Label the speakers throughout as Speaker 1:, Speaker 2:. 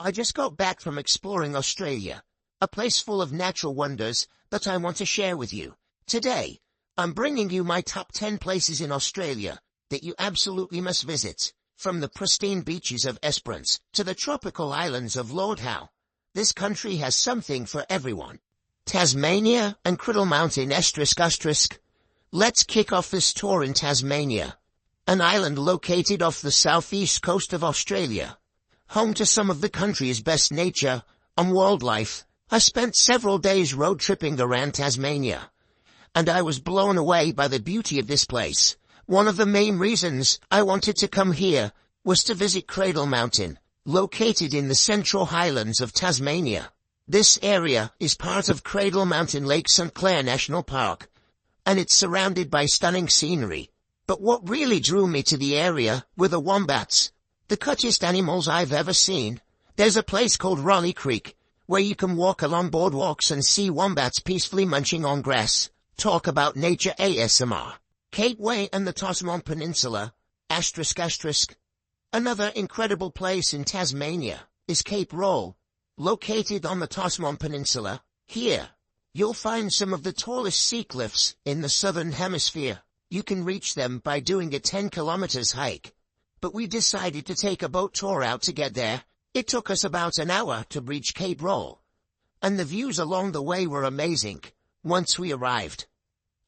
Speaker 1: I just got back from exploring Australia, a place full of natural wonders that I want to share with you. Today, I'm bringing you my top 10 places in Australia that you absolutely must visit, from the pristine beaches of Esperance to the tropical islands of Lord Howe. This country has something for everyone. Tasmania and Cradle Mountain ***. Let's kick off this tour in Tasmania, an island located off the southeast coast of Australia, home to some of the country's best nature and wildlife. I spent several days road tripping around Tasmania, and I was blown away by the beauty of this place. One of the main reasons I wanted to come here was to visit Cradle Mountain, located in the Central Highlands of Tasmania. This area is part of Cradle Mountain Lake St. Clair National Park, and it's surrounded by stunning scenery. But what really drew me to the area were the wombats, the cutest animals I've ever seen. There's a place called Raleigh Creek, where you can walk along boardwalks and see wombats peacefully munching on grass. Talk about nature ASMR. Capeway and the Tasman Peninsula, ***. Another incredible place in Tasmania is Cape Royal, located on the Tasman Peninsula. Here, you'll find some of the tallest sea cliffs in the southern hemisphere. You can reach them by doing a 10 kilometers hike, but we decided to take a boat tour out to get there. It took us about an hour to reach Cape Royal, and the views along the way were amazing. Once we arrived,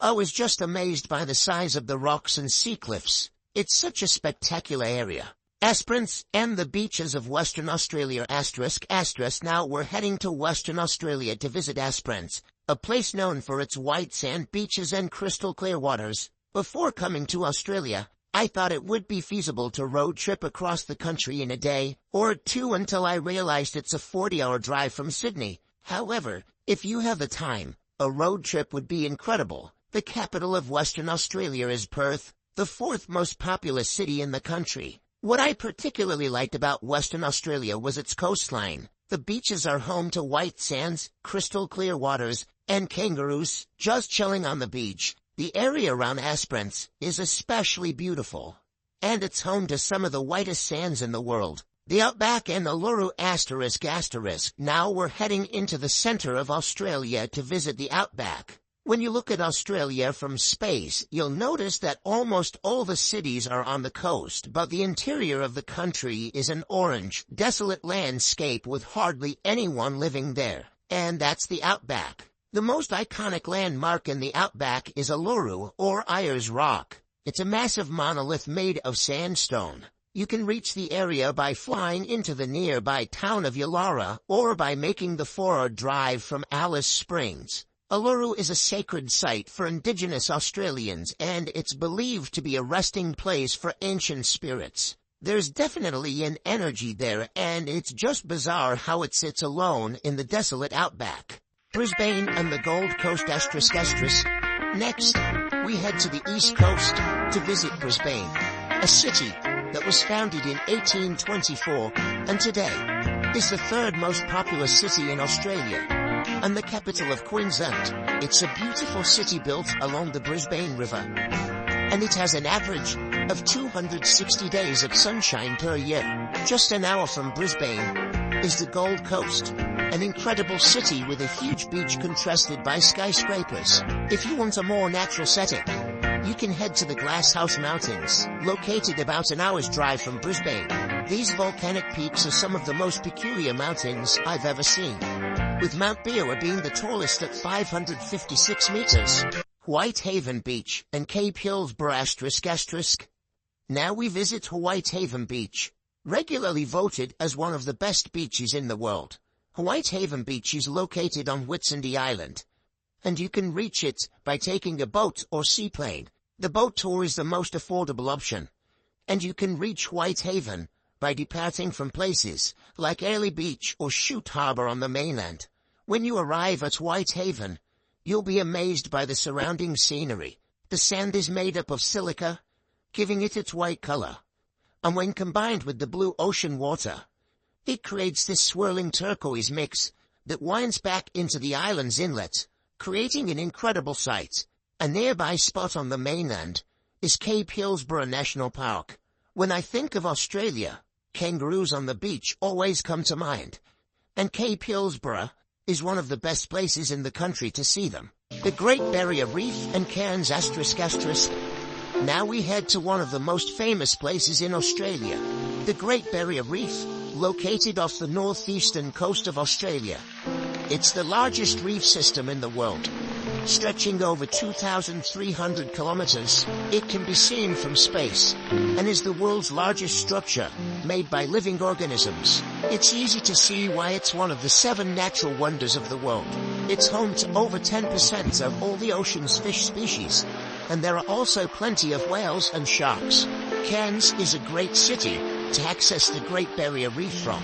Speaker 1: I was just amazed by the size of the rocks and sea cliffs. It's such a spectacular area. Esperance and the beaches of Western Australia ***. Now we're heading to Western Australia to visit Esperance, a place known for its white sand beaches and crystal clear waters. Before coming to Australia, I thought it would be feasible to road trip across the country in a day or two until I realized it's a 40-hour drive from Sydney. However, if you have the time, a road trip would be incredible. The capital of Western Australia is Perth, the fourth most populous city in the country. What I particularly liked about Western Australia was its coastline. The beaches are home to white sands, crystal clear waters, and kangaroos just chilling on the beach. The area around Esperance is especially beautiful, and it's home to some of the whitest sands in the world. The Outback and Uluru ***. Now we're heading into the center of Australia to visit the Outback. When you look at Australia from space, you'll notice that almost all the cities are on the coast, but the interior of the country is an orange, desolate landscape with hardly anyone living there. And that's the Outback. The most iconic landmark in the Outback is Uluru, or Ayers Rock. It's a massive monolith made of sandstone. You can reach the area by flying into the nearby town of Uluru, or by making the 4-hour drive from Alice Springs. Uluru is a sacred site for Indigenous Australians, and it's believed to be a resting place for ancient spirits. There's definitely an energy there, and it's just bizarre how it sits alone in the desolate Outback. Brisbane and the Gold Coast ***. Next, we head to the East Coast to visit Brisbane, a city that was founded in 1824 and today is the third most populous city in Australia and the capital of Queensland. It's a beautiful city built along the Brisbane River, and it has an average of 260 days of sunshine per year. Just an hour from Brisbane is the Gold Coast, an incredible city with a huge beach contrasted by skyscrapers. If you want a more natural setting, you can head to the Glasshouse Mountains, located about an hour's drive from Brisbane. These volcanic peaks are some of the most peculiar mountains I've ever seen, with Mount Beaver being the tallest at 556 meters. Whitehaven Beach and Cape Hillsborough ***. Now we visit Whitehaven Beach, regularly voted as one of the best beaches in the world. Whitehaven Beach is located on Whitsunday Island, and you can reach it by taking a boat or seaplane. The boat tour is the most affordable option, and you can reach Whitehaven by departing from places like Airlie Beach or Shute Harbour on the mainland. When you arrive at Whitehaven, you'll be amazed by the surrounding scenery. The sand is made up of silica, giving it its white color, and when combined with the blue ocean water, it creates this swirling turquoise mix that winds back into the island's inlet, creating an incredible sight. A nearby spot on the mainland is Cape Hillsborough National Park. When I think of Australia, kangaroos on the beach always come to mind. And Cape Hillsborough is one of the best places in the country to see them. The Great Barrier Reef and Cairns ***. Now we head to one of the most famous places in Australia, the Great Barrier Reef, located off the northeastern coast of Australia. It's the largest reef system in the world. Stretching over 2,300 kilometers, it can be seen from space, and is the world's largest structure, made by living organisms. It's easy to see why it's one of the 7 natural wonders of the world. It's home to over 10% of all the ocean's fish species, and there are also plenty of whales and sharks. Cairns is a great city to access the Great Barrier Reef from,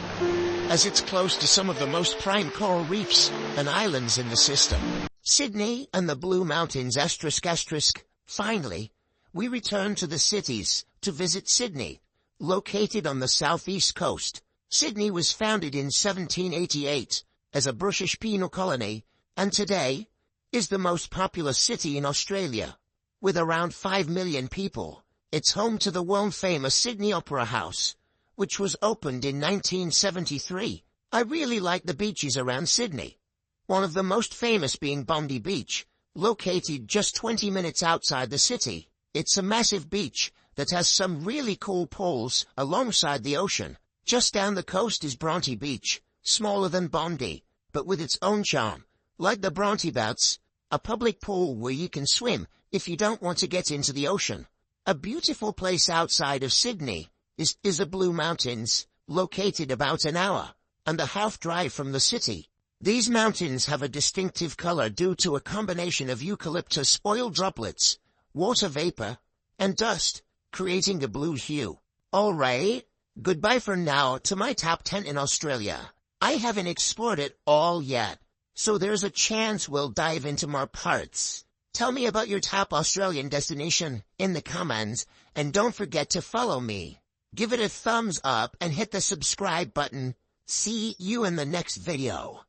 Speaker 1: as it's close to some of the most prime coral reefs and islands in the system. Sydney and the Blue Mountains ***. Finally, we return to the cities to visit Sydney, located on the southeast coast. Sydney was founded in 1788 as a British penal colony, and today is the most populous city in Australia. With around 5 million people, it's home to the world-famous Sydney Opera House, which was opened in 1973. I really like the beaches around Sydney. One of the most famous being Bondi Beach, located just 20 minutes outside the city. It's a massive beach that has some really cool pools alongside the ocean. Just down the coast is Bronte Beach, smaller than Bondi, but with its own charm. Like the Bronte Bouts, a public pool where you can swim if you don't want to get into the ocean. A beautiful place outside of Sydney is the Blue Mountains, located about an hour and a half drive from the city. These mountains have a distinctive color due to a combination of eucalyptus oil droplets, water vapor, and dust, creating a blue hue. Alright, goodbye for now to my top 10 in Australia. I haven't explored it all yet, so there's a chance we'll dive into more parts. Tell me about your top Australian destination in the comments, and don't forget to follow me. Give it a thumbs up and hit the subscribe button. See you in the next video.